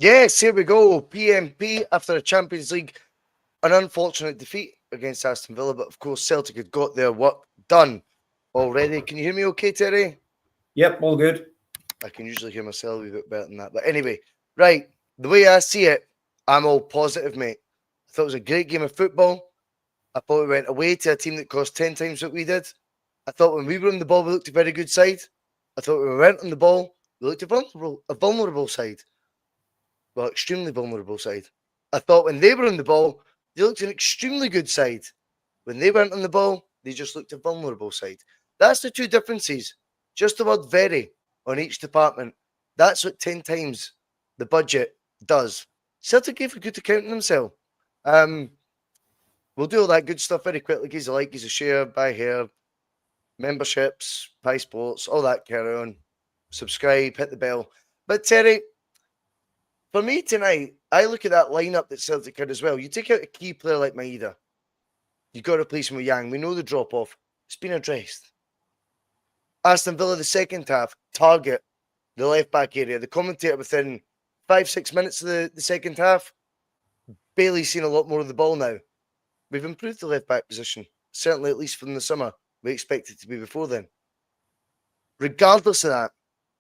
Yes, here we go. P.M.P. after a Champions League, an unfortunate defeat against Aston Villa, but of course Celtic had got their work done already. Can you hear me okay, Terry? Yep, all good. I can usually hear myself a bit better than that. But anyway, right, the way I see it, I'm all positive, mate. I thought it was a great game of football. I thought we went away to a team that cost 10 times what we did. I thought when we were on the ball, we looked a very good side. I thought when we went on the ball, we looked a vulnerable side. Well, extremely vulnerable side. I thought when they were on the ball, they looked an extremely good side. When they weren't on the ball, they just looked a vulnerable side. That's the two differences. Just the word very on each department. That's what 10 times the budget does. Celtic gave a good account of themselves. We'll do all that good stuff very quickly. Gives a like, gives a share, buy here, memberships, buy sports, all that carry on. Subscribe, hit the bell. But Terry, for me tonight, I look at that lineup that Celtic had as well. You take out a key player like Maeda. You've got to replace him with Yang. We know the drop-off. It's been addressed. Aston Villa, the second half, target the left-back area. The commentator within 5-6 minutes of the second half, Bailey's seen a lot more of the ball now. We've improved the left-back position. Certainly, at least from the summer. We expect it to be before then. Regardless of that,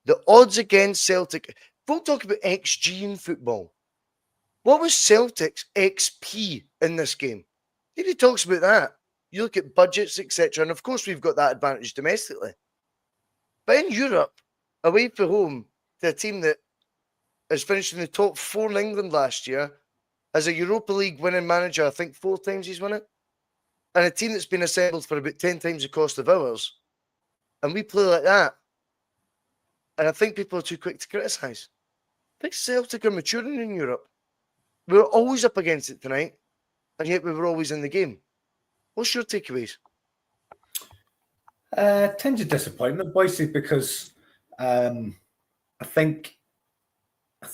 the odds against Celtic... Folk talk about XG in football. What was Celtic's XP in this game? Nobody talks about that. You look at budgets, etc. And of course, we've got that advantage domestically. But in Europe, away from home, to a team that has finished in the top 4 in England last year, as a Europa League winning manager, I think 4 times he's won it, and a team that's been assembled for about 10 times the cost of ours, and we play like that, and I think people are too quick to criticise. I think Celtic are maturing in Europe. We were always up against it tonight, and yet we were always in the game. What's your takeaways? Tinge of disappointment, Bhoycie, because I think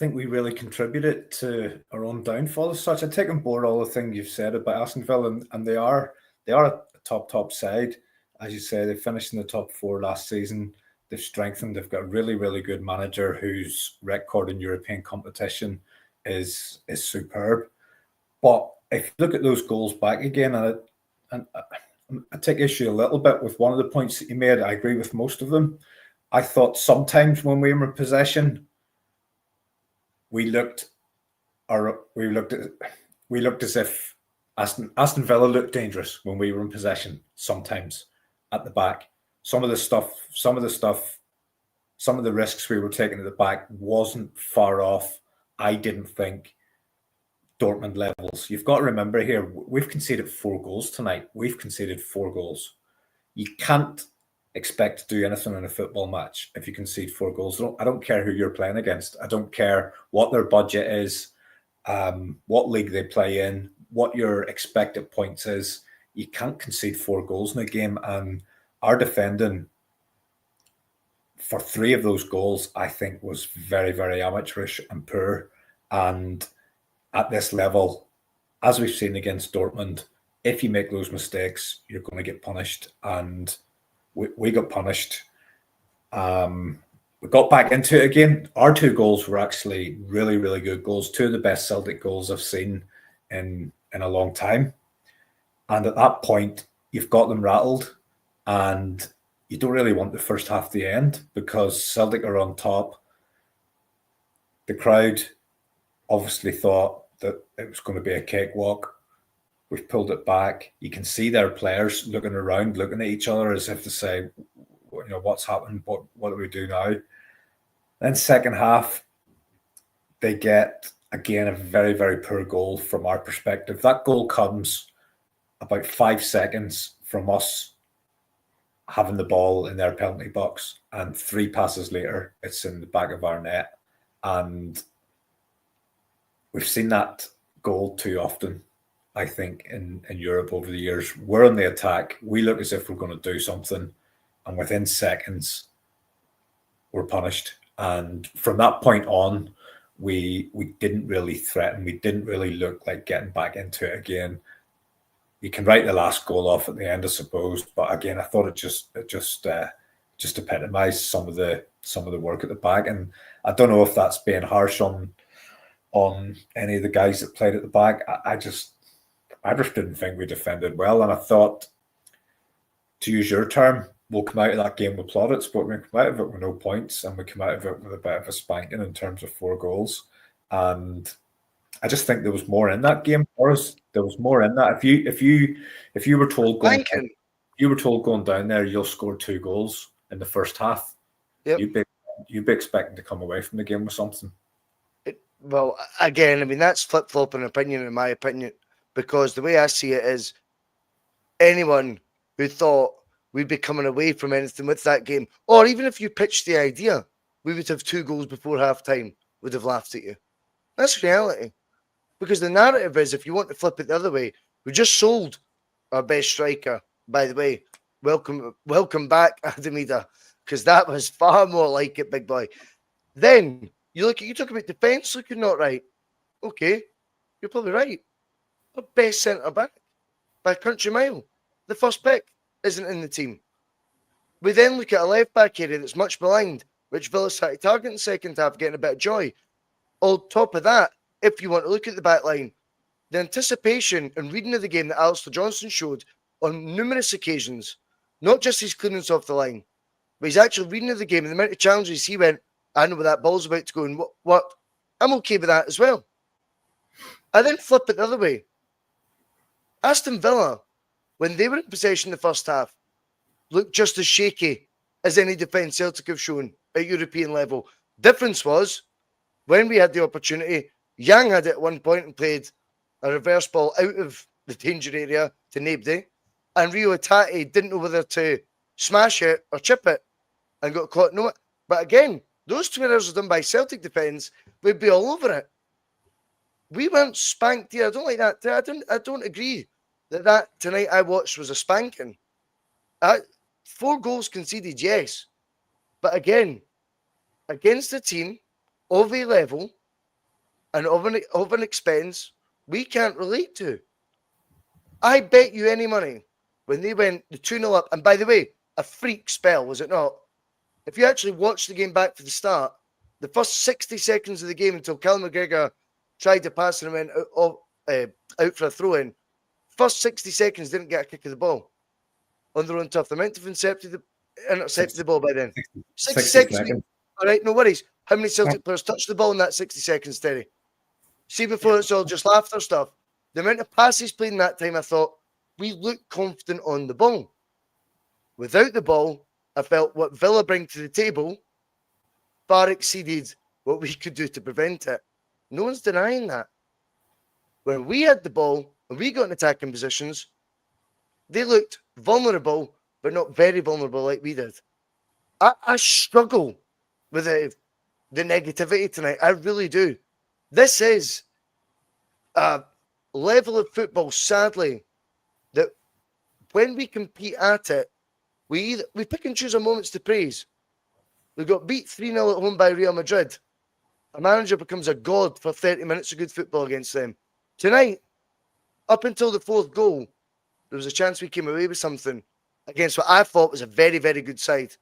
we really contributed to our own downfall as such. I take on board all the things you've said about Aston Villa, and they are a top side. As you say, they finished in the top 4 last season. They've strengthened. They've got a really, really good manager whose record in European competition is superb. But if you look at those goals back again, and I take issue a little bit with one of the points that you made. I agree with most of them. I thought sometimes when we were in possession, we looked as if Aston Villa looked dangerous when we were in possession. Sometimes at the back, some of the risks we were taking at the back wasn't far off. I didn't think Dortmund levels. You've got to remember here, we've conceded 4 goals tonight. We've conceded 4 goals. You can't expect to do anything in a football match if you concede 4 goals. I don't care who you're playing against. I don't care what their budget is, what league they play in, what your expected points is. You can't concede 4 goals in a game. And our defending for 3 of those goals, I think, was very, very amateurish and poor. And at this level, as we've seen against Dortmund, if you make those mistakes, you're going to get punished. And we got punished. We got back into it again. Our 2 goals were actually really, really good goals. 2 of the best Celtic goals I've seen in a long time. And at that point, you've got them rattled. And you don't really want the first half to end because Celtic are on top. The crowd obviously thought that it was going to be a cakewalk. We've pulled it back. You can see their players looking around, looking at each other as if to say, what's happened? What do we do now? Then second half, they get, again, a very, very poor goal from our perspective. That goal comes about 5 seconds from us having the ball in their penalty box, and 3 passes later, it's in the back of our net. And we've seen that goal too often, I think, in Europe over the years. We're on the attack. We look as if we're going to do something, and within seconds, we're punished. And from that point on, we didn't really threaten. We didn't really look like getting back into it again. You can write the last goal off at the end, I suppose. But again, I thought it just epitomised some of the work at the back. And I don't know if that's being harsh on on any of the guys that played at the back. I just didn't think we defended well, and I thought, to use your term, we'll come out of that game with plaudits, but we come out of it with no points, and we come out of it with a bit of a spanking in terms of 4 goals. And I just think there was more in that game for us. There was more in that. If you were told going down there, you'll score 2 goals in the first half, you'd be expecting to come away from the game with something. Well, again, I mean, that's flip-flopping opinion, in my opinion, because the way I see it is anyone who thought we'd be coming away from anything with that game, or even if you pitched the idea, we would have 2 goals before half-time, would have laughed at you. That's reality. Because the narrative is, if you want to flip it the other way, we just sold our best striker, by the way. Welcome back, Adamida, because that was far more like it, big boy. Then you talk about defence looking not right. Okay, you're probably right. Our best centre back by a country mile. The first pick isn't in the team. We then look at a left back area that's much maligned, which Villa started targeting second half, getting a bit of joy. On top of that, if you want to look at the back line, the anticipation and reading of the game that Alistair Johnson showed on numerous occasions, not just his clearance off the line, but his actual reading of the game and the amount of challenges he went, I know where that ball's about to go, and what I'm okay with that as well. I then flip it the other way. Aston Villa, when they were in possession in the first half, looked just as shaky as any defence Celtic have shown at European level. Difference was, when we had the opportunity, Yang had it at one point and played a reverse ball out of the danger area to Nabdy, and Rio Hatate didn't know whether to smash it or chip it and got caught. No, but again, those 2 errors were done by Celtic defence. We'd be all over it. We weren't spanked here. I don't like that. I don't agree that tonight I watched was a spanking. 4 goals conceded, yes, but again, against a team of a level and of an expense we can't relate to. I bet you any money when they went the 2-0 up, and by the way, a freak spell, was it not? If you actually watch the game back for the start, the first 60 seconds of the game until Callum McGregor tried to pass and went out for a throw-in, first 60 seconds didn't get a kick of the ball on their own turf. They meant to have intercepted the ball by then. 60 seconds. All right, no worries. How many Celtic players touched the ball in that 60 seconds, Terry? See, before it's all just laughter stuff, the amount of passes played in that time, I thought, we looked confident on the ball. Without the ball, I felt what Villa bring to the table far exceeded what we could do to prevent it. No one's denying that. When we had the ball and we got in attacking positions, they looked vulnerable, but not very vulnerable like we did. I struggle with the negativity tonight. I really do. This is a level of football, sadly, that when we compete at it, we pick and choose our moments to praise. We got beat 3-0 at home by Real Madrid. A manager becomes a god for 30 minutes of good football against them. Tonight, up until the 4th goal, there was a chance we came away with something against what I thought was a very, very good side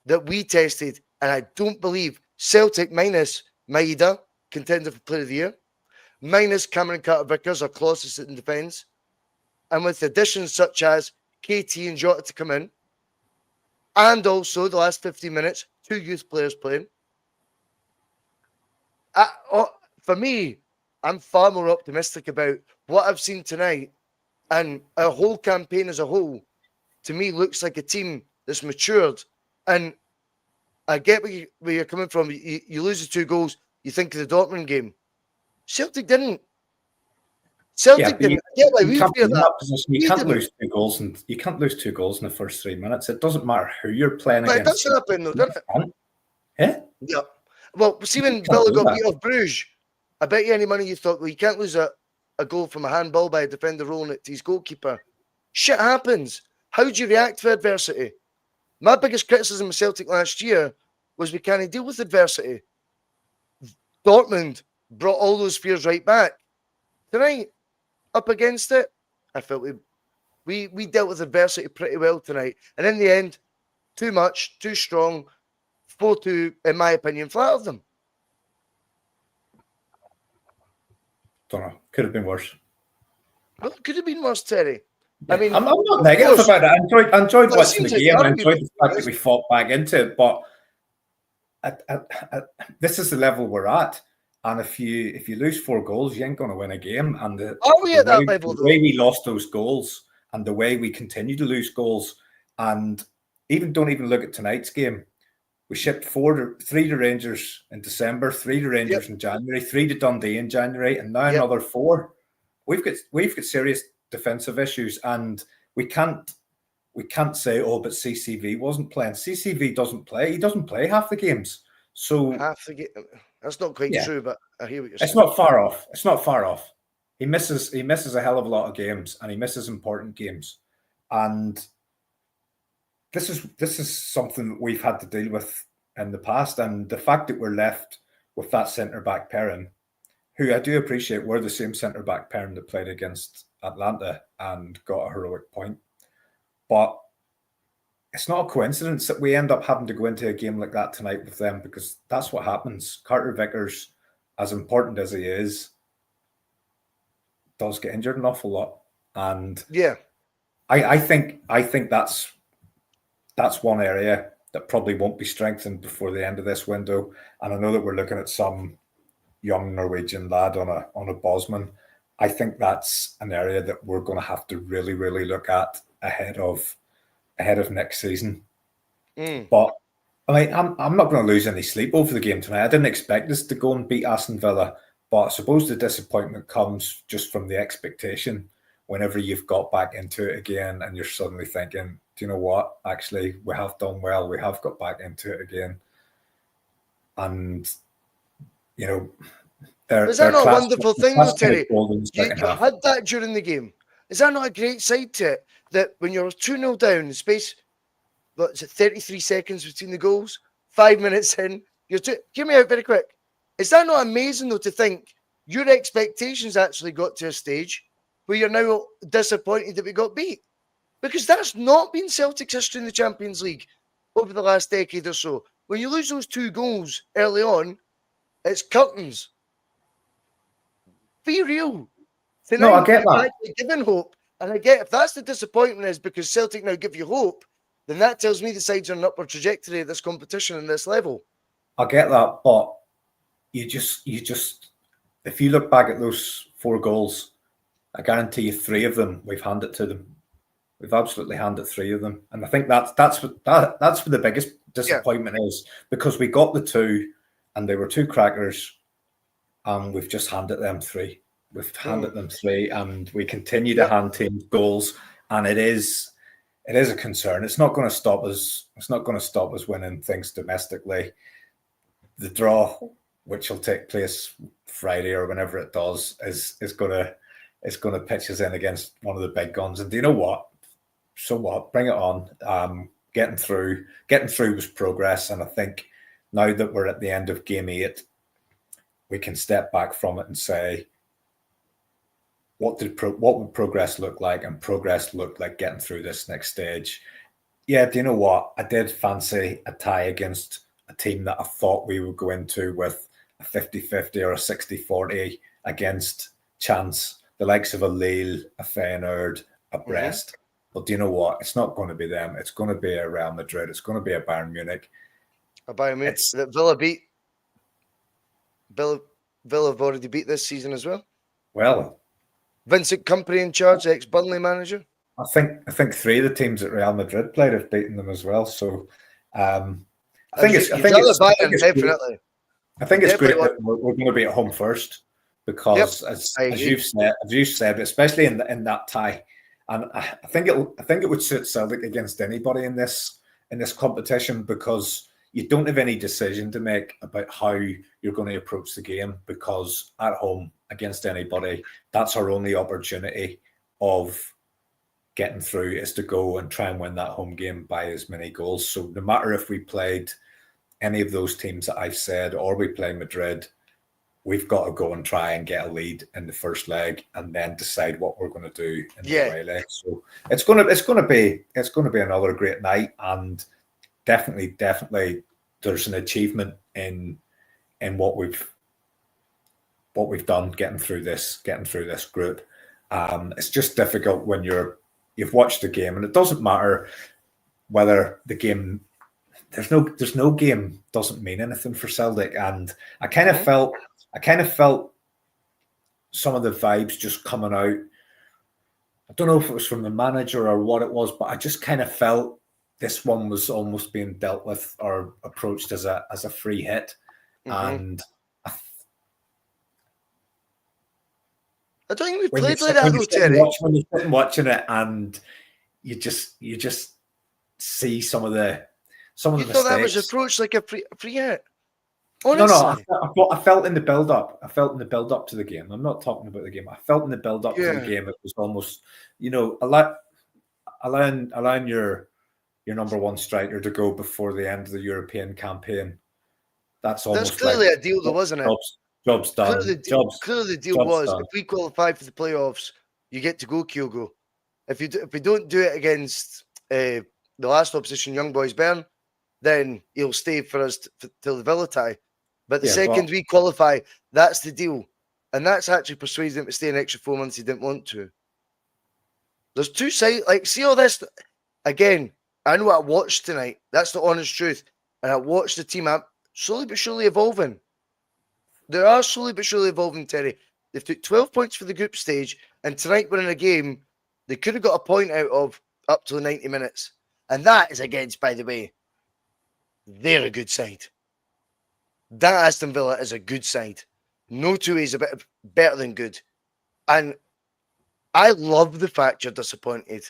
that we tested. And I don't believe Celtic minus Maeda, contender for Player of the Year, minus Cameron Carter-Vickers, our closest in defence, and with additions such as KT and Jota to come in, and also the last 15 minutes, 2 youth players playing. For me, I'm far more optimistic about what I've seen tonight, and our whole campaign as a whole, to me, looks like a team that's matured. And I get where you're coming from. You lose the 2 goals, you think of the Dortmund game. Celtic didn't. Celtic didn't. I get why we fear that. You can't lose 2 goals, and you can't lose 2 goals in the first 3 minutes. It doesn't matter who you're playing against. But it doesn't happen, though, does it? Yeah. Yeah. Well, see, when Villa got beat off Bruges, I bet you any money you thought, well, you can't lose a goal from a handball by a defender rolling it to his goalkeeper. Shit happens. How do you react to adversity? My biggest criticism of Celtic last year was we can't deal with adversity. Dortmund brought all those fears right back. Tonight, up against it, I felt we dealt with adversity pretty well tonight. And in the end, too much, too strong, 4-2, in my opinion, flattered them. Don't know. Could have been worse. Well, it could have been worse, Terry. Yeah. I mean, I'm not negative about it. I enjoyed Well, it watching the seems like game. you I are enjoyed being the fact that we fought back into it. But this is the level we're at. And if you lose 4 goals, you ain't going to win a game. And Are we at that level, the way we lost those goals and the way we continue to lose goals, and don't even look at tonight's game. We shipped 3 to Rangers in December, 3 to Rangers in January, 3 to Dundee in January, and now another 4. We've got serious defensive issues, and we can't say, oh, but CCV wasn't playing. CCV doesn't play. He doesn't play half the games. So half the game. That's not quite true, but I hear what you're saying. It's not far off. It's not far off. He misses a hell of a lot of games, and he misses important games. And this is something that we've had to deal with in the past. And the fact that we're left with that centre-back pairing, who I do appreciate were the same centre-back pairing that played against Atlanta and got a heroic point. But it's not a coincidence that we end up having to go into a game like that tonight with them, because that's what happens. Carter Vickers, as important as he is, does get injured an awful lot. And I think that's one area that probably won't be strengthened before the end of this window. And I know that we're looking at some young Norwegian lad on a Bosman. I think that's an area that we're going to have to really, really look at ahead of next season. But I mean, I'm not going to lose any sleep over the game tonight. I didn't expect us to go and beat Aston Villa, but I suppose the disappointment comes just from the expectation whenever you've got back into it again and you're suddenly thinking, do you know what? Actually, we have done well. We have got back into it again. And, you know, is that not a wonderful thing, though, Terry? You had that during the game. Is that not a great side to it? That when you're 2-0 down, the space, what is it, 33 seconds between the goals, 5 minutes in, hear me out very quick. Is that not amazing, though, to think your expectations actually got to a stage where you're now disappointed that we got beat? Because that's not been Celtic's history in the Champions League over the last decade or so. When you lose those 2 goals early on, it's curtains. Be real. Tonight, no, I get that. Given hope, and I get if that's the disappointment is because Celtic now give you hope, then that tells me the side's on an upward trajectory of this competition and this level. I get that, but you just if you look back at those 4 goals, I guarantee you 3 of them we've handed to them. We've absolutely handed 3 of them, and I think that's what the biggest disappointment is, because we got the 2, and they were 2 crackers, and we've just handed them 3. We've handed them 3, and we continue to hand teams goals, and it is a concern. It's not going to stop us. It's not going to stop us winning things domestically. The draw, which will take place Friday or whenever it does, is going to pitch us in against one of the big guns. And do you know what? So what? Bring it on. Getting through was progress, and I think now that we're at the end of game 8, we can step back from it and say, what would progress look like? And progress looked like getting through this next stage. Yeah, do you know what? I did fancy a tie against a team that I thought we would go into with a 50-50 or a 60-40 against chance, the likes of a Lille, a Feyenoord, a Brest. But do you know what? It's not going to be them. It's going to be a Real Madrid. It's going to be a Bayern Munich. A Bayern Munich that Villa beat. Villa have already beat this season as well. Well, Vincent Kompany in charge, ex-Burnley manager. I think 3 of the teams that Real Madrid played have beaten them as well. So I think it's great that we're going to be at home first, because as you've said, especially in that tie, and I think it would suit Celtic against anybody in this competition, because you don't have any decision to make about how you're going to approach the game, because at home against anybody, that's our only opportunity of getting through, is to go and try and win that home game by as many goals. So no matter if we played any of those teams that I've said, or we play Madrid, we've got to go and try and get a lead in the first leg, and then decide what we're going to do in the away leg. So it's going to be another great night, and definitely there's an achievement in what we've what we've done, getting through this group. It's just difficult when you've watched the game, and it doesn't matter whether the game. There's no game doesn't mean anything for Celtic, and I kind of felt some of the vibes just coming out. I don't know if it was from the manager or what it was, but I just kind of felt this one was almost being dealt with or approached as a free hit, and I don't think we played like that though, Terry. When you're sitting watching it, and you just see some of the mistakes. Thought that was approached like a free hit. Honestly. No. I felt in the build up. I felt in the build up to the game. I'm not talking about the game. I felt in the build up to the game. It was almost, allowing your number one striker to go before the end of the European campaign. That's clearly a deal, though, wasn't it? Job's done. Clearly, the deal was done. If we qualify for the playoffs, you get to go, Kyogo. If we don't do it against the last opposition, Young Boys Bern, then he'll stay for us till the Villa tie. But the second we qualify, that's the deal. And that's actually persuaded him to stay an extra 4 months he didn't want to. There's two sides. Like, see all this? Again, I know what I watched tonight. That's the honest truth. And I watched the team slowly but surely evolving. They are slowly but surely evolving, Terry. They've took 12 points for the group stage. And tonight we're in a game they could have got a point out of up to the 90 minutes. And that is against, by the way, they're a good side. That Aston Villa is a good side. No two ways about it, better than good. And I love the fact you're disappointed.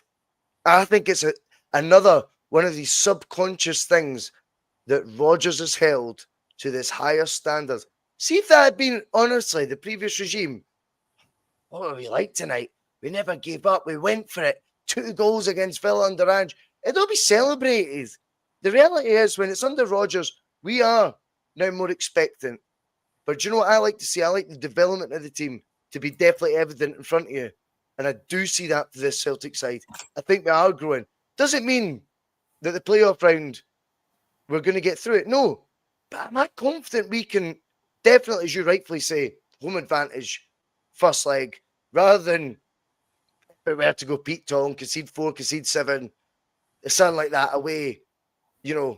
I think it's another one of these subconscious things that Rodgers has held to this higher standard. See if that had been, honestly, the previous regime. What were we like tonight? We never gave up. We went for it. 2 goals against Villa under Ange. It'll be celebrated. The reality is, when it's under Rodgers, we are now more expectant. But do you know what I like to see? I like the development of the team to be definitely evident in front of you. And I do see that for this Celtic side. I think we are growing. Doesn't mean that the playoff round, we're going to get through it. No. But am I confident we can definitely, as you rightfully say, home advantage, first leg, rather than if we were to go Pete Tong, concede 4, concede 7, something like that away, the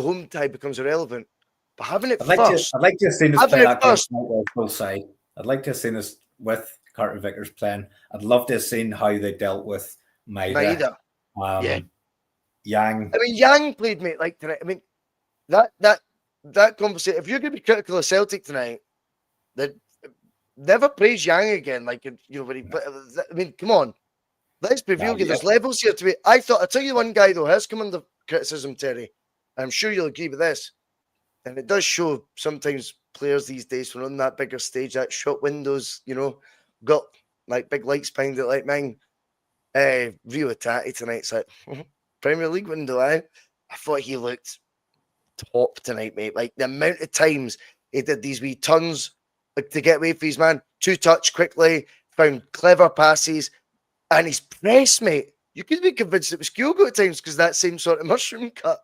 home tie becomes irrelevant. But having it first... I'd like to have seen us play that game full side. I'd like to have seen us with Carter Vickers playing. I'd love to have seen how they dealt with Maeda. Yang. I mean, Yang played, mate, like tonight. I mean, that conversation, if you're going to be critical of Celtic tonight, then never praise Yang again. Like, when he played. I mean, come on. Let's be real. There's levels here to be... I'll tell you one guy, though, has come under criticism, Terry. I'm sure you'll agree with this. And it does show sometimes players these days, when on that bigger stage, that shot windows, got like big lights behind it like mine. Rio Tati tonight. It's like, Premier League window, I thought he looked top tonight, mate. Like the amount of times he did these wee turns to get away from his man, 2-touch quickly, found clever passes, and his press, mate. You could be convinced it was Kyogo at times because that same sort of mushroom cut.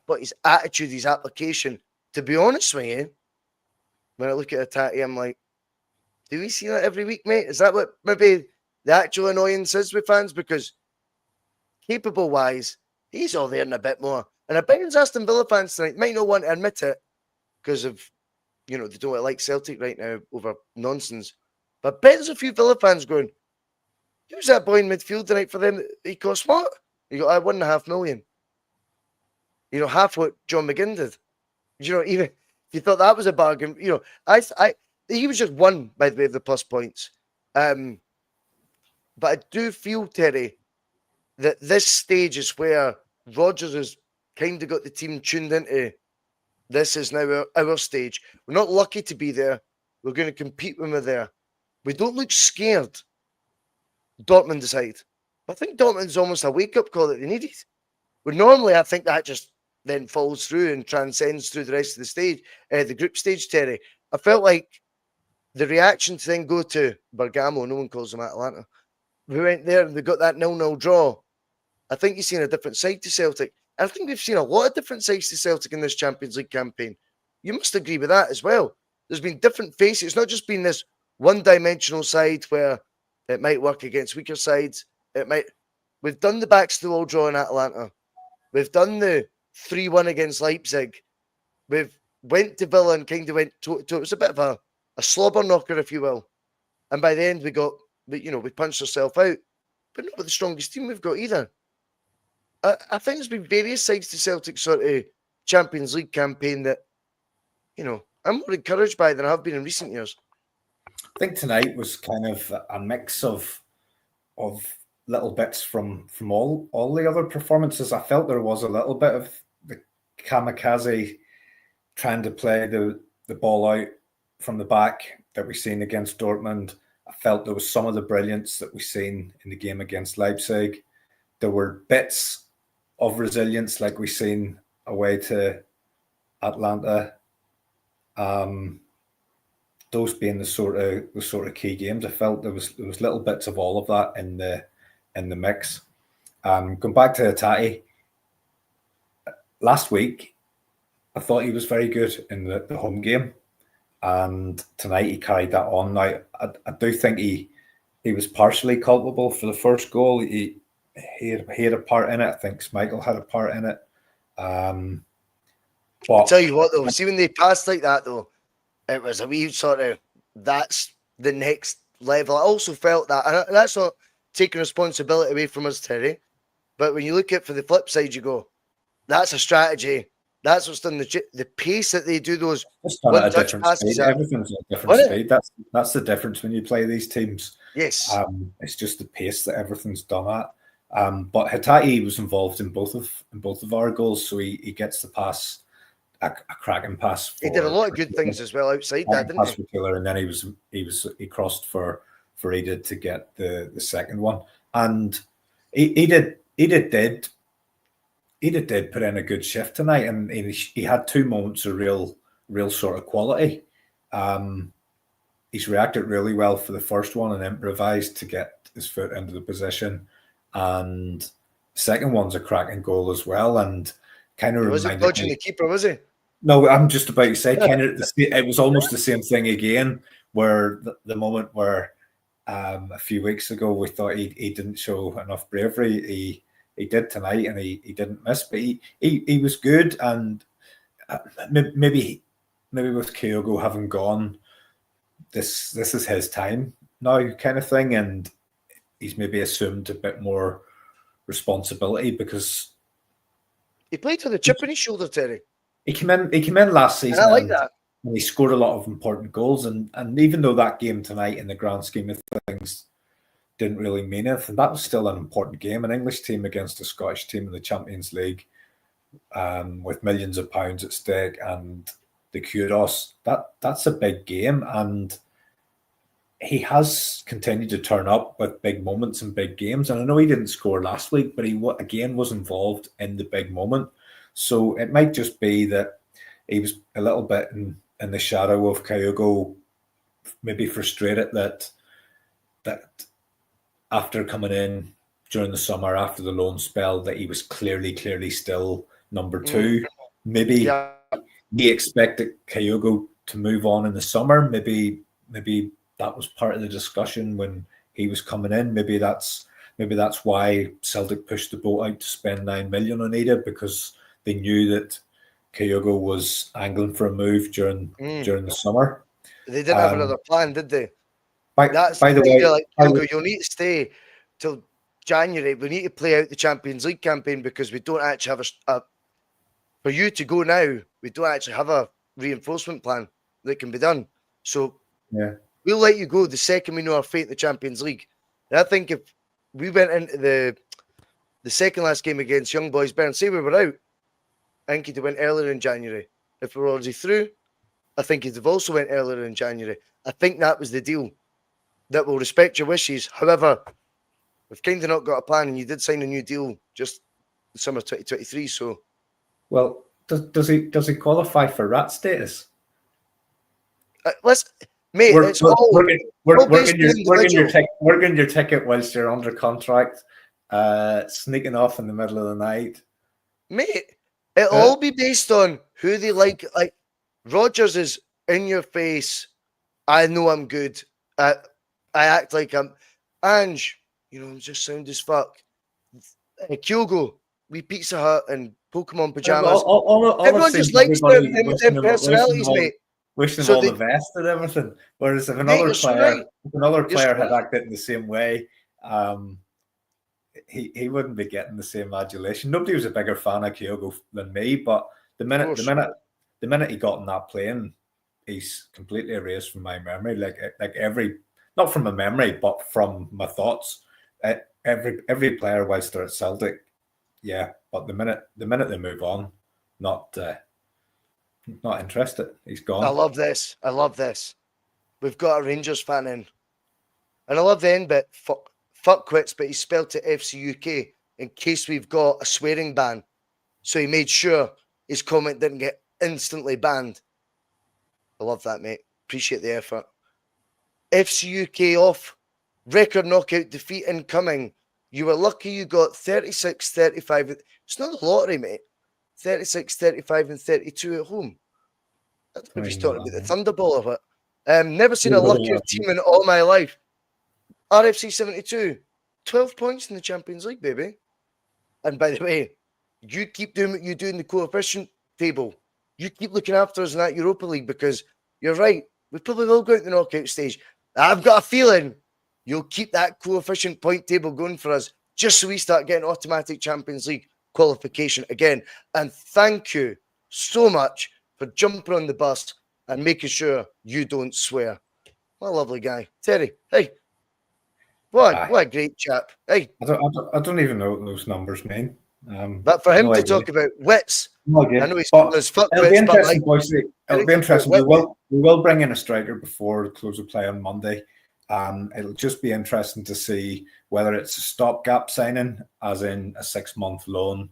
But his attitude, his application, to be honest with you, when I look at Tati, I'm like, do we see that every week, mate? Is that what maybe the actual annoyance is with fans? Because capable-wise, he's all there and a bit more. And I bet it's Aston Villa fans tonight might not want to admit it because of, they don't like Celtic right now over nonsense. But I bet there's a few Villa fans going, who's that boy in midfield tonight for them? He cost what? He got 1.5 million. Half what John McGinn did. Even if you thought that was a bargain, he was just one, by the way, of the plus points. But I do feel, Terry, that this stage is where Rodgers has kind of got the team tuned into this is now our stage. We're not lucky to be there. We're going to compete when we're there. We don't look scared. Dortmund decide. I think Dortmund's almost a wake-up call that they needed. But normally, I think that just then falls through and transcends through the rest of the stage, the group stage, Terry. I felt like the reaction to then go to Bergamo, no one calls them Atalanta. We went there and they got that 0-0 draw. I think you've seen a different side to Celtic. I think we've seen a lot of different sides to Celtic in this Champions League campaign. You must agree with that as well. There's been different faces. It's not just been this one-dimensional side where it might work against weaker sides. We've done the backs to the wall draw in Atalanta. We've done the 3-1 against Leipzig. We've went to Villa and kind of went to it was a bit of a slobber knocker, if you will. And by the end, we punched ourselves out. But not with the strongest team we've got either. I think there's been various sides to Celtic's sort of Champions League campaign that, I'm more encouraged by than I have been in recent years. I think tonight was kind of a mix of little bits from all the other performances. I felt there was a little bit of the kamikaze trying to play the ball out from the back that we've seen against Dortmund. I felt there was some of the brilliance that we've seen in the game against Leipzig. There were bits of resilience like we've seen away to Atlanta. Those being the sort of key games. I felt there was little bits of all of that in the mix. Going back to Hatate, last week, I thought he was very good in the home game, and tonight he carried that on. Now, I do think he was partially culpable for the first goal. He had a part in it. I think Schmeichel had a part in it. But I'll tell you what, though, see when they passed like that, though, it was a wee sort of, that's the next level. I also felt that, and that's not taking responsibility away from us, Terry, but when you look at it for the flip side, you go, that's a strategy. That's what's done the pace that they do those one-touch passes. Everything's at a different speed. That's the difference when you play these teams. Yes. It's just the pace that everything's done at. But Hatate was involved in both of our goals, so he gets the pass. A cracking pass. He did a lot of good things as well outside that, didn't he? Killer, and then he crossed for Edith to get the second one, and he did put in a good shift tonight, and he had two moments of real sort of quality. He's reacted really well for the first one and improvised to get his foot into the position, and the second one's a cracking goal as well, and kind of wasn't dodging the keeper, was he? No, I'm just about to say, kind of, it was almost the same thing again, where the moment where a few weeks ago we thought he didn't show enough bravery. He did tonight, and he didn't miss, but he was good, and maybe with Kyogo having gone, this is his time now, kind of thing, and he's maybe assumed a bit more responsibility because he played with a chip on his shoulder, Terry. He came in last season. And I like that. And he scored a lot of important goals. And even though that game tonight, in the grand scheme of things, didn't really mean anything, that was still an important game. An English team against a Scottish team in the Champions League, with millions of pounds at stake and the kudos. That's a big game. And he has continued to turn up with big moments and big games. And I know he didn't score last week, but he again was involved in the big moment. So it might just be that he was a little bit in the shadow of Kyogo, maybe frustrated that after coming in during the summer, after the loan spell, that he was clearly still number two. Maybe he expected Kyogo to move on in the summer. Maybe that was part of the discussion when he was coming in. Maybe that's why Celtic pushed the boat out to spend 9 million on Ida, because they knew that Kyogo was angling for a move during the summer. They didn't have another plan, did they? By the way, like, Kyogo, you'll need to stay till January. We need to play out the Champions League campaign because we don't actually have for you to go now, we don't actually have a reinforcement plan that can be done. So we'll let you go the second we know our fate in the Champions League. And I think if we went into the second last game against Young Boys Bern, say we were out, I think he'd have went earlier in January. If we were already through, I think he'd have also went earlier in January. I think that was the deal. That will respect your wishes. However, we've kind of not got a plan, and you did sign a new deal just in summer 2023. So, well, does he qualify for rat status? Mate, we're getting your ticket whilst you're under contract, sneaking off in the middle of the night. Mate, it'll all be based on who they like. Like, Rodgers is in your face. I know I'm good. I act like I'm. Ange, I'm just sound as fuck. Kyogo, we Pizza Hut and Pokemon pajamas. All I've Everyone seen just is likes them, everybody them personalities, mate. wishing them So all the best and everything. Whereas if mate, you're so right. another You're so player had right. acted in the same way, he wouldn't be getting the same adulation. Nobody was a bigger fan of Kyogo than me, but the minute he got in that plane, he's completely erased from my memory. Like every, not from my memory, but from my thoughts. Every player whilst they're at Celtic, yeah. But the minute they move on, not interested. He's gone. I love this. We've got a Rangers fan in. And I love the end bit. Fuck quits, but he spelled it FC UK in case we've got a swearing ban. So he made sure his comment didn't get instantly banned. I love that, mate. Appreciate the effort. FC UK off. Record knockout defeat incoming. You were lucky you got 36-35. It's not the lottery, mate. 36-35 and 32 at home. I don't know if he's talking about the Thunderball of it. Never seen a luckier team in all my life. RFC 72, 12 points in the Champions League, baby. And by the way, you keep doing what you do in the coefficient table. You keep looking after us in that Europa League because you're right. We probably will go out the knockout stage. I've got a feeling you'll keep that coefficient point table going for us just so we start getting automatic Champions League qualification again. And thank you so much for jumping on the bus and making sure you don't swear. What a lovely guy. Terry, hey. What a great chap. Hey. I don't even know what those numbers mean. But for him to talk about wits, I know he's but his fuck it'll wits, be interesting, but like, it'll be interesting. We will bring in a striker before the close of play on Monday. It'll just be interesting to see whether it's a stopgap signing, as in a 6-month loan,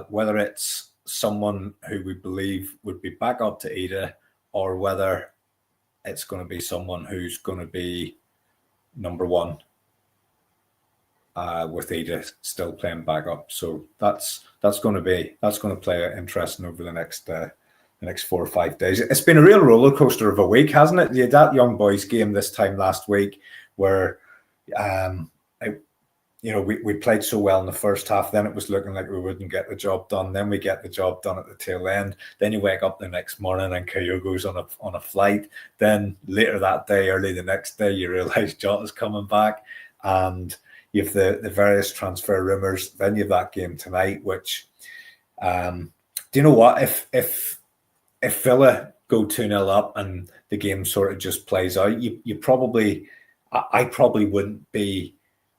whether it's someone who we believe would be back up to Ida, or whether it's going to be someone who's going to be number one, with Ida still playing back up. So that's going to play interesting over the next 4 or 5 days. It's been a real roller coaster of a week, hasn't it? You had that young boys game this time last week where we played so well in the first half. Then it was looking like we wouldn't get the job done. Then we get the job done at the tail end. Then you wake up the next morning and Kyogo's on a flight. Then later that day, early the next day, you realise Jota's coming back, and you have the various transfer rumours. Then you have that game tonight, which do you know what? If Villa go 2-0 up and the game sort of just plays out, I probably wouldn't be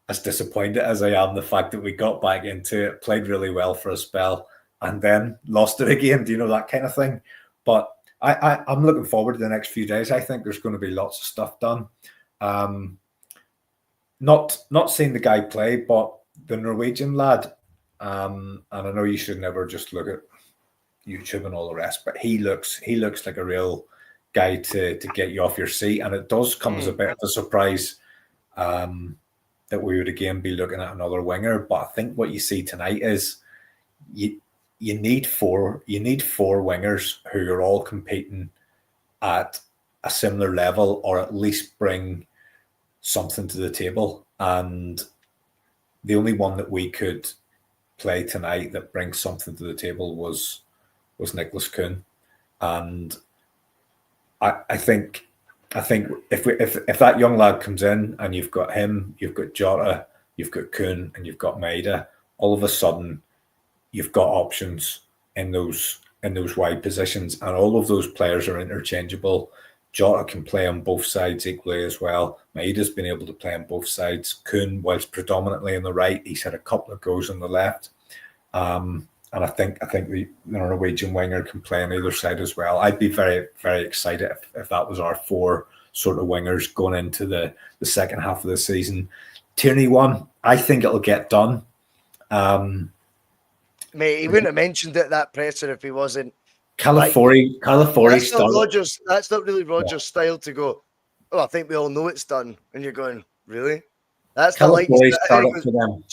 as disappointed as I am the fact that we got back into it, played really well for a spell, and then lost it again. Do you know, that kind of thing? But I'm looking forward to the next few days. I think there's going to be lots of stuff done. Not seeing the guy play, but the Norwegian lad, and I know you should never just look at YouTube and all the rest, but he looks like a real guy to get you off your seat, and it does come as a bit of a surprise that we would again be looking at another winger. But I think what you see tonight is you need four wingers who are all competing at a similar level, or at least bring something to the table. And the only one that we could play tonight that brings something to the table was Nicholas Kuhn. And I think if that young lad comes in and you've got him, you've got Jota, you've got Kuhn, and you've got Maeda, all of a sudden you've got options in those wide positions, and all of those players are interchangeable. Jota can play on both sides equally as well. Maeda's been able to play on both sides. Kuhn, whilst predominantly on the right, he's had a couple of goes on the left. And I think the Norwegian winger can play on either side as well. I'd be very, very excited if that was our 4 sort of wingers going into the second half of the season. Tierney one, I think it'll get done. Mate, he wouldn't have mentioned it, that presser, if he wasn't. Calafiori that's not really Rodgers' style to go, oh, I think we all know it's done. And you're going, really? That's Calafiori started for them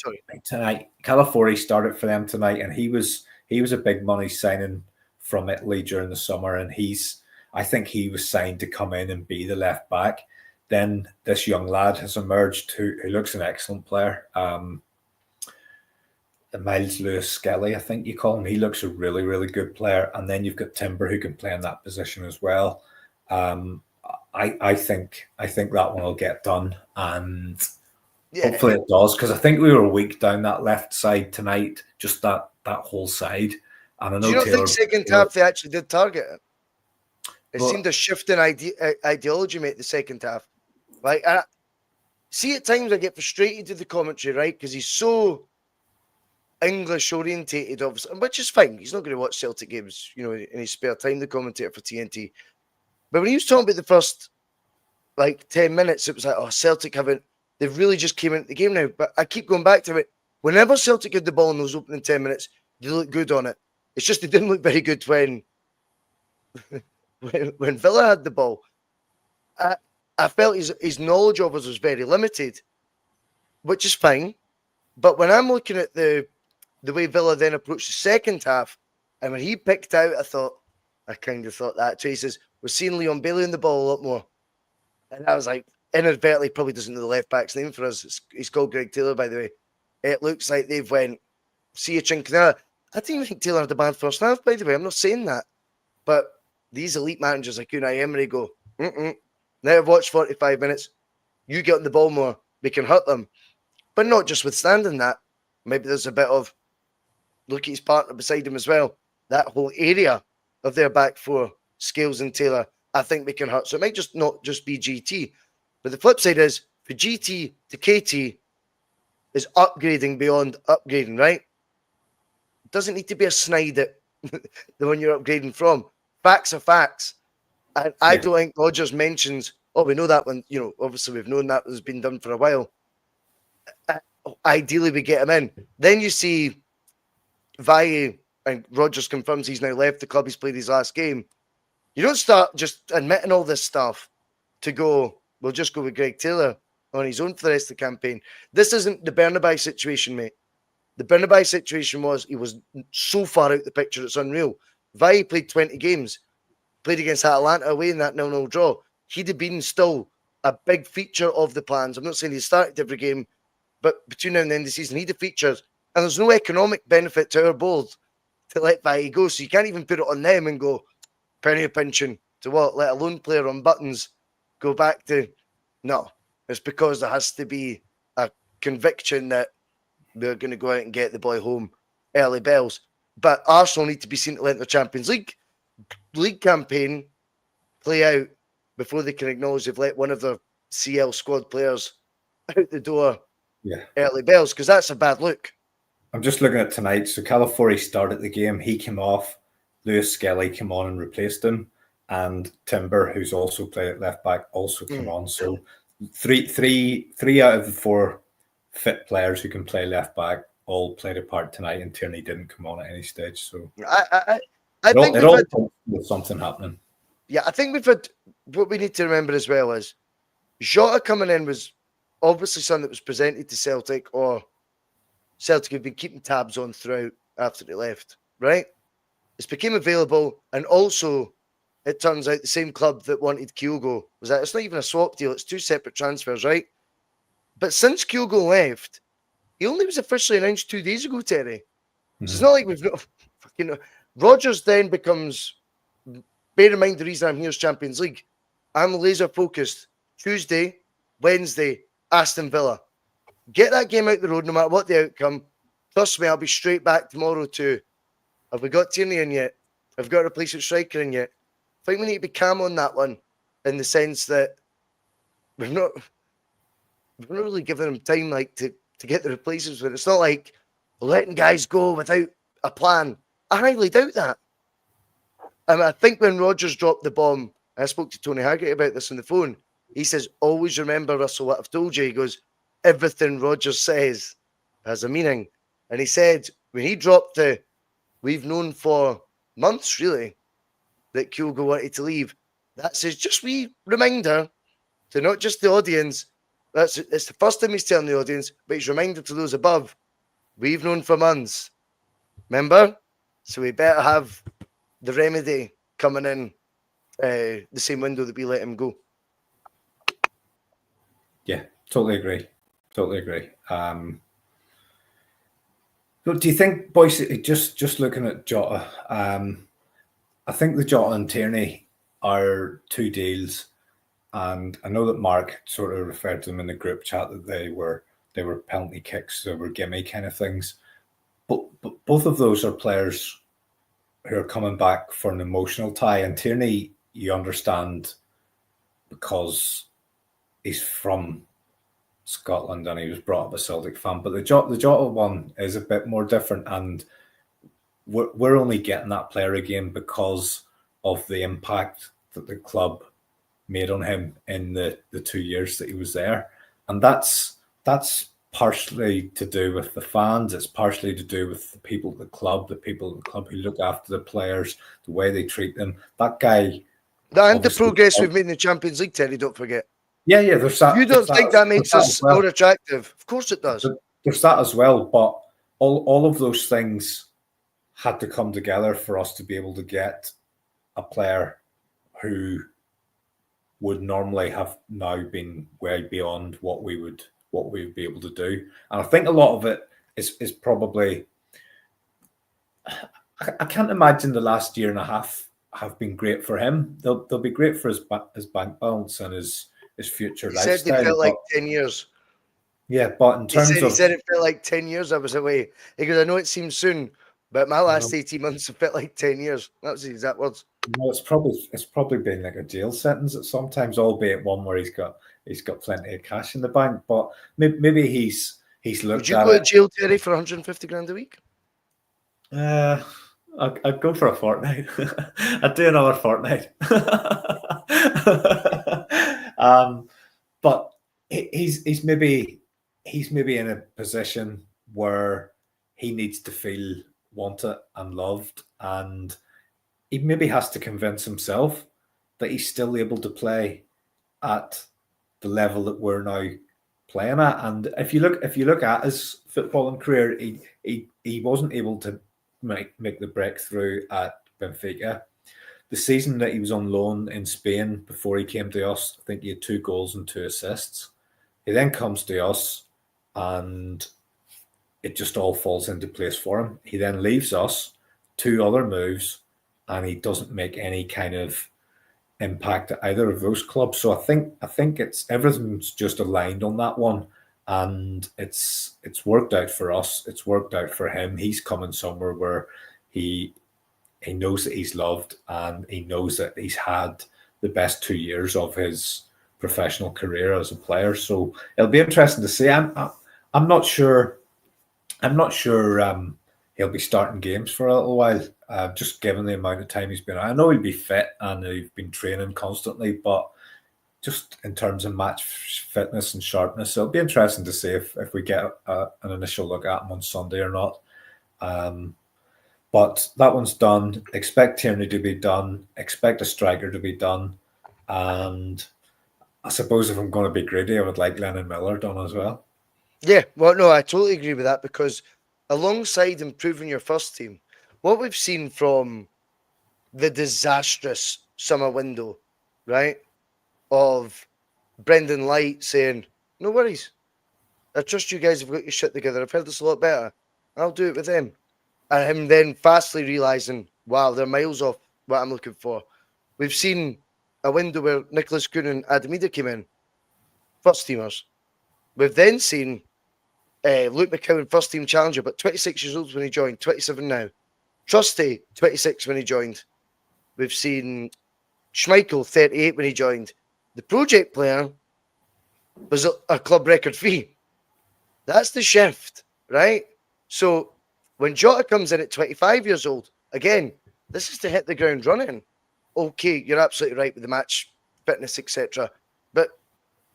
tonight. Calafiori started for them tonight, and he was a big money signing from Italy during the summer, and I think he was signed to come in and be the left back. Then this young lad has emerged who looks an excellent player. Miles Lewis Skelly, I think you call him. He looks a really, really good player. And then you've got Timber who can play in that position as well. I think that one will get done, and hopefully it does, because I think we were weak down that left side tonight, just that whole side. And I know do you not think second half they actually did target it? It seemed a shift in ideology, mate, the second half. Like, see, at times I get frustrated with the commentary, right? Because he's so English orientated, obviously, which is fine. He's not going to watch Celtic games, in his spare time, the commentator for TNT. But when he was talking about the first, 10 minutes, it was like, oh, Celtic they've really just came into the game now. But I keep going back to it. Whenever Celtic had the ball in those opening 10 minutes, they looked good on it. It's just they didn't look very good when Villa had the ball. I felt his knowledge of us was very limited, which is fine. But when I'm looking at the way Villa then approached the second half, and when he picked out, I kind of thought that. So he says, we're seeing Leon Bailey in the ball a lot more. And I was like, inadvertently, probably doesn't know the left back's name for us. He's called Greg Taylor, by the way. It looks like they've went, see a chink there. I didn't even think Taylor had a bad first half, by the way. I'm not saying that. But these elite managers like Unai Emery go, now I've watched 45 minutes. You get on the ball more. We can hurt them. But not just withstanding that. Maybe there's a bit of look at his partner beside him as well. That whole area of their back four, Scales and Taylor, I think we can hurt. So it might not just be GT. But the flip side is, for GT to KT is upgrading beyond upgrading, right? It doesn't need to be a snide at the one you're upgrading from. Facts are facts. And I don't think Rodgers mentions, we know that one, obviously we've known that has been done for a while. Ideally, we get him in. Then you see Bhoycie, and Rodgers confirms he's now left the club. He's played his last game. You don't start just admitting all this stuff to go, we'll just go with Greg Taylor on his own for the rest of the campaign. This isn't the Bernabei situation, mate. The Bernabei situation he was so far out the picture, it's unreal. Bhoycie played 20 games, played against Atalanta away in that 0-0 draw. He'd have been still a big feature of the plans. I'm not saying he started every game, but between now and the end of the season, he'd have featured. And there's no economic benefit to our board to let Bhoycie go. So you can't even put it on them and go, penny a pinching to what? Let a lone player on buttons go back to... No, it's because there has to be a conviction that we're going to go out and get the boy home early bells. But Arsenal need to be seen to let their Champions League campaign play out before they can acknowledge they've let one of their CL squad players out the door early bells, because that's a bad look. I'm just looking at tonight. So Calafiori started the game. He came off. Lewis Skelly came on and replaced him. And Timber, who's also played at left back, also came on. So three out of the four fit players who can play left back all played a part tonight, and Tierney didn't come on at any stage. So I think with something happening. Yeah, I think we've had what we need to remember as well is Jota coming in was obviously something that was presented to Celtic, or Celtic have been keeping tabs on throughout after they left, right? It's became available, and also it turns out the same club that wanted Kyogo was that it's not even a swap deal, it's two separate transfers, right? But since Kyogo left, he only was officially announced 2 days ago, Terry. So it's not like we've not fucking... Rodgers then becomes, bear in mind the reason I'm here is Champions League. I'm laser focused. Tuesday, Wednesday, Aston Villa. Get that game out the road no matter what the outcome. Trust me, I'll be straight back tomorrow to, have we got Tierney in yet? Have we got a replacement striker in yet? I think we need to be calm on that one, in the sense that we've not really given them time to get the replacements with. It's not like we're letting guys go without a plan. I highly doubt that. I think when Rodgers dropped the bomb, I spoke to Tony Haggart about this on the phone. He says, always remember, Russell, what I've told you. He goes, everything Rodgers says has a meaning. And he said, when he dropped we've known for months, really, that Kyogo wanted to leave. That says, just wee reminder to not just the audience. It's the first time he's telling the audience, but he's a reminder to those above. We've known for months. Remember? So we better have the remedy coming in the same window that we let him go. Yeah, totally agree. Totally agree. But do you think, boys, just looking at Jota, I think the Jota and Tierney are two deals, and I know that Mark sort of referred to them in the group chat that they were penalty kicks, they were gimme kind of things. But both of those are players who are coming back for an emotional tie. And Tierney, you understand, because he's from Scotland and he was brought up a Celtic fan. But the Jota one is a bit more different, and we're only getting that player again because of the impact that the club made on him in the 2 years that he was there. And that's partially to do with the fans. It's partially to do with the people at the club who look after the players, the way they treat them. That guy... And the progress we've made in the Champions League, Terry, don't forget. Yeah, there's that. You don't think that makes us more attractive? Of course it does. There's that as well, but all of those things had to come together for us to be able to get a player who would normally have now been way beyond what we would be able to do. And I think a lot of it is probably... I can't imagine the last year and a half have been great for him. They'll be great for his bank balance and his future lifestyle. He said they felt like 10 years. Yeah, but in terms he said it felt like 10 years I was away. He goes, I know it seems soon, but my last 18 months have felt like 10 years. That was the exact words. No, it's probably been like a jail sentence at sometimes, albeit one where he's got plenty of cash in the bank. But maybe he's looked at it. Would you go to jail, Terry, for 150 grand a week? I'd go for a fortnight. I'd do another fortnight. But he's maybe in a position where he needs to feel wanted and loved, and he maybe has to convince himself that he's still able to play at the level that we're now playing at. And if you look at his footballing career, he wasn't able to make the breakthrough at Benfica. The season that he was on loan in Spain before he came to us, I think he had 2 goals and 2 assists. He then comes to us and it just all falls into place for him. He then leaves us, 2 other moves, and he doesn't make any kind of impact at either of those clubs. So I think it's everything's just aligned on that one. And it's worked out for us. It's worked out for him. He's coming somewhere where he knows that he's loved, and he knows that he's had the best 2 years of his professional career as a player. So it'll be interesting to see. I'm not sure. He'll be starting games for a little while, just given the amount of time he's been. I know he'll be fit and he's been training constantly, but just in terms of match fitness and sharpness, it'll be interesting to see if we get an initial look at him on Sunday or not. But that one's done. Expect Tierney to be done. Expect a striker to be done. And I suppose if I'm going to be greedy, I would like Lennon Miller done as well. Yeah, well, no, I totally agree with that, because alongside improving your first team, what we've seen from the disastrous summer window, right, of Brendan Light saying, no worries, I trust you guys have got your shit together. I've heard this a lot better. I'll do it with them. And him then fastly realising, wow, they're miles off what I'm looking for. We've seen a window where Nicholas Kuhn and Adamida came in, first teamers. We've then seen Luke McCowan, first team challenger, but 26 years old when he joined, 27 now. Trusty, 26 when he joined. We've seen Schmeichel, 38 when he joined. The project player was a club record fee. That's the shift, right? So when Jota comes in at 25 years old, again, this is to hit the ground running. Okay, you're absolutely right with the match fitness, etc. But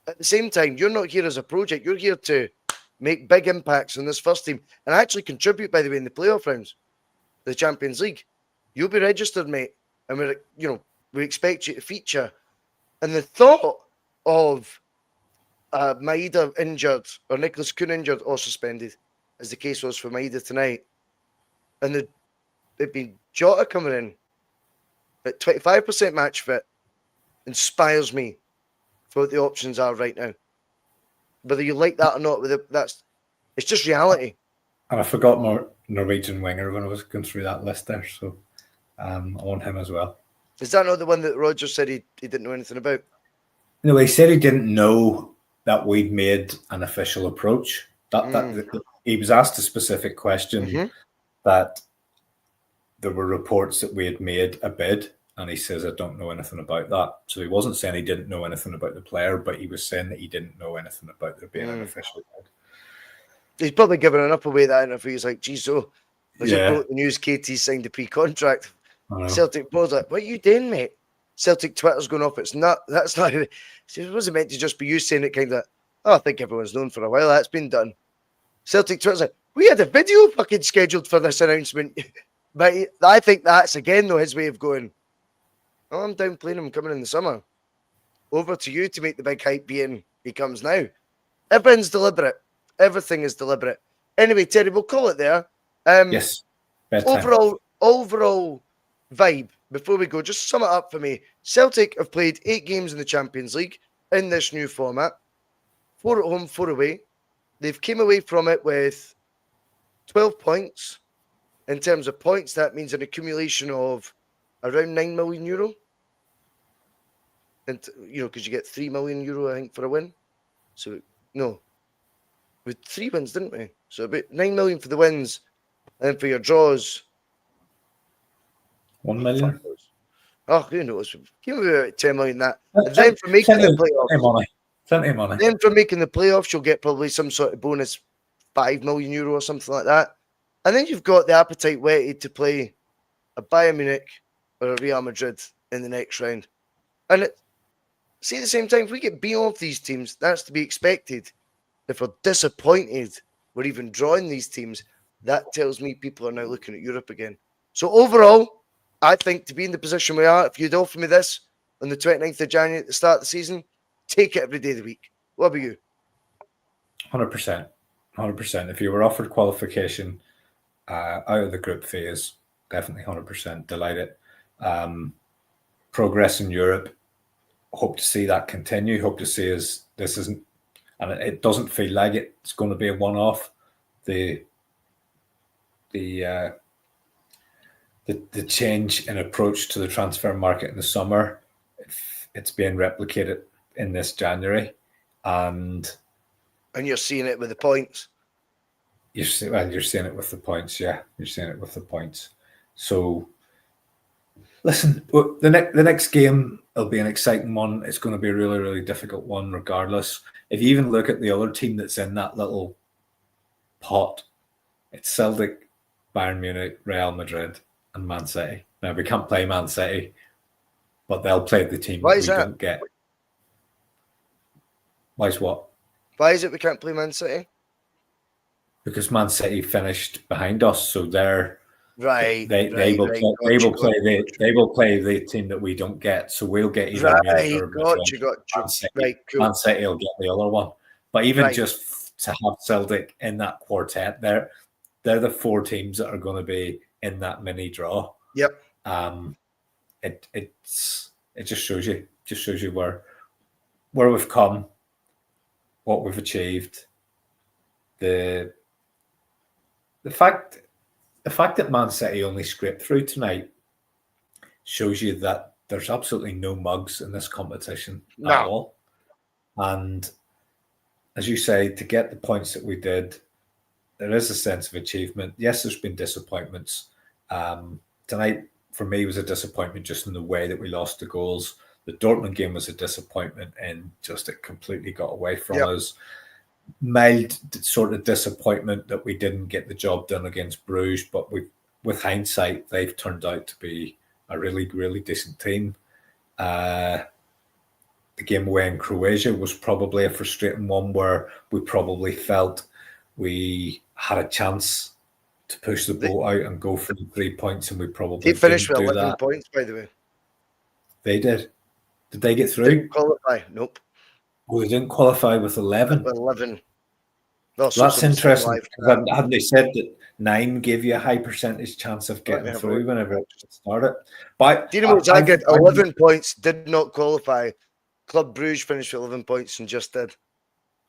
at the same time, you're not here as a project. You're here to make big impacts on this first team and actually contribute, by the way, in the playoff rounds, the Champions League. You'll be registered, mate, and we expect you to feature. And the thought of Maeda injured or Nicholas Kuhn injured or suspended, as the case was for Maeda tonight, and it'd been Jota coming in at 25% match fit inspires me for what the options are right now. Whether you like that or not, it's just reality. And I forgot my Norwegian winger when I was going through that list there, so I want him as well. Is that not the one that Rogers said he didn't know anything about? No, he said he didn't know that we'd made an official approach. He was asked a specific question that there were reports that we had made a bid, and he says, I don't know anything about that. So he wasn't saying he didn't know anything about the player, but he was saying that he didn't know anything about there being an official bid. He's probably given enough away that interview. He's like, geez, so I just broke the news KT signed a pre-contract. Celtic board's like, what are you doing, mate? Celtic Twitter's going off. That's not. It wasn't meant to just be you saying it kind of, I think everyone's known for a while. That's been done. Celtic Twitter's like, we had a video fucking scheduled for this announcement. But I think that's, again, though, his way of going, oh, I'm downplaying him coming in the summer. Over to you to make the big hype being he comes now. Everything's deliberate. Everything is deliberate. Anyway, Terry, we'll call it there. Yes. Overall vibe, before we go, just sum it up for me. Celtic have played 8 games in the Champions League in this new format. 4 at home, 4 away. They've came away from it with 12 points. In terms of points, that means an accumulation of around €9 million. And, because you get €3 million, I think, for a win. So, no. With 3 wins, didn't we? So about 9 million for the wins. And for your draws, 1 million. Oh, who knows? Give me about 10 million that. And then for making the playoffs. Plenty of money. Then for making the playoffs, you'll get probably some sort of bonus €5 million or something like that. And then you've got the appetite whetted to play a Bayern Munich or a Real Madrid in the next round. And at the same time, if we get beat off these teams, that's to be expected. If we're disappointed we're even drawing these teams, that tells me people are now looking at Europe again. So overall, I think to be in the position we are, if you'd offer me this on the 29th of January at the start of the season, take it every day of the week. What about you? 100%. 100%. If you were offered qualification out of the group phase, definitely 100% delighted. Progress in Europe, hope to see that continue. Hope to see this isn't, and it doesn't feel like it's going to be a one-off. The change in approach to the transfer market in the summer, it's being replicated in this January, and you're seeing it with the points. You're seeing it with the points. Yeah, you're seeing it with the points. So, listen, the next game will be an exciting one. It's going to be a really, really difficult one, regardless. If you even look at the other team that's in that little pot, it's Celtic, Bayern Munich, Real Madrid, and Man City. Now, we can't play Man City, but they'll play the team Why that is we that? don't get. Why is what? Why is it we can't play Man City? Because Man City finished behind us, so they're right. They will play the team that we don't get. So we'll get either Munich or Madrid. Got you. Right, cool. Man City will get the other one. But even just to have Celtic in that quartet, they're the 4 teams that are going to be in that mini draw. Yep. It just shows you where we've come, what we've achieved. The fact that Man City only scraped through tonight shows you that there's absolutely no mugs in this competition at all. And as you say, to get the points that we did, there is a sense of achievement. Yes, there's been disappointments. Tonight, for me, was a disappointment just in the way that we lost the goals. The Dortmund game was a disappointment, and just it completely got away from us. Mild sort of disappointment that we didn't get the job done against Bruges, but with hindsight, they've turned out to be a really, really decent team. The game away in Croatia was probably a frustrating one where we probably felt we had a chance to push the boat out and go for the 3 points, and we probably finished with 11 that. points, by the way. They did. Did they get through? Didn't qualify. Nope. Well, they didn't qualify with 11. 11. Well, So that's interesting. live. Hadn't they said that 9 gave you a high percentage chance of getting through whenever it started? But do you know what Zagreb 11 points did not qualify. Club Brugge finished with 11 points and just did.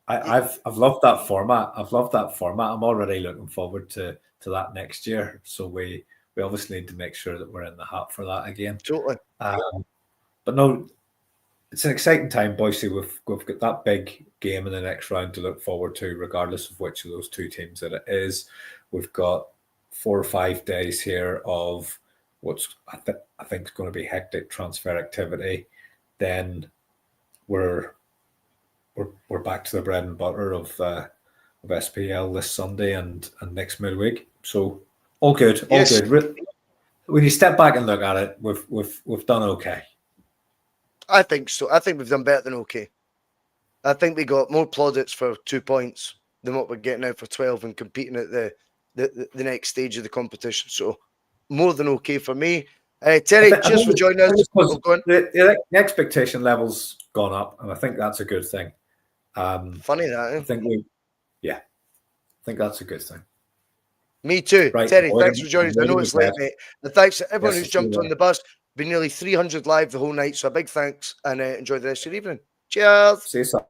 I've loved that format. I've loved that format. I'm already looking forward to that next year. So we obviously need to make sure that we're in the hat for that again. Totally. But no, it's an exciting time, Bhoycie. We've got that big game in the next round to look forward to, regardless of which of those two teams that it is. We've got 4 or 5 days here of what's I think is going to be hectic transfer activity. Then we're back to the bread and butter of SPL this Sunday and next midweek. So all good, all good. When you step back and look at it, we've done okay. I think so. I think we've done better than okay. I think we got more plaudits for 2 points than what we're getting out for 12 and competing at the next stage of the competition. So more than okay for me. Terry, cheers for joining us. The expectation level's gone up, and I think that's a good thing. Funny that, eh? I think that's a good thing. Me too. Right, Terry, thanks for joining us. I know it's late, mate. And thanks to everyone who's jumped on the bus. Been nearly 300 live the whole night, so a big thanks, and enjoy the rest of your evening. Cheers. See you soon.